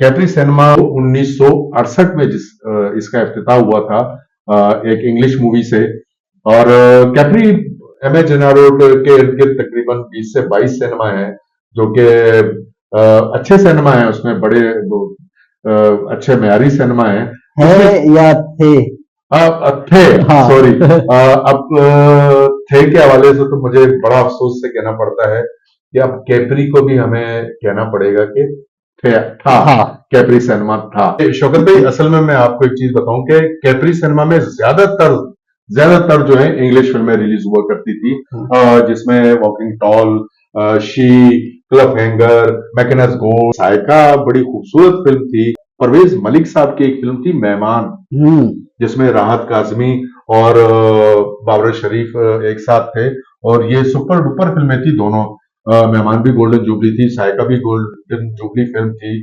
Capri cinema 1968 में इसका इफ्तिताह हुआ था एक इंग्लिश मूवी से। और कैप्री एम ए जेनारो के इर्द गिर्द तकरीबन 20 से 22 सिनेमा है, जो कि अच्छे सिनेमा है। उसमें बड़े अच्छे मयारी सिनेमा है। या थे? थे, हाँ। सॉरी। अब थे के हवाले से तो मुझे बड़ा अफसोस से कहना पड़ता है कि अब कैप्री को भी हमें कहना पड़ेगा कि था। कैप्री सिनेमा था। शौकत भाई, असल में मैं आपको एक चीज बताऊं कि कैप्री सिनेमा में ज्यादातर जो है इंग्लिश फिल्में रिलीज हुआ करती थी, जिसमें walking tall, she, cliffhanger, Mackenna's Gold, Psycho बड़ी खूबसूरत फिल्म थी। परवेज मलिक साहब की एक फिल्म थी मेहमान, जिसमें राहत काजमी और बाबर शरीफ एक साथ थे, और ये सुपर डुपर फिल्में थी दोनों। मेहमान भी गोल्डन जुबली थी, साइका भी गोल्डन जुबली फिल्म थी।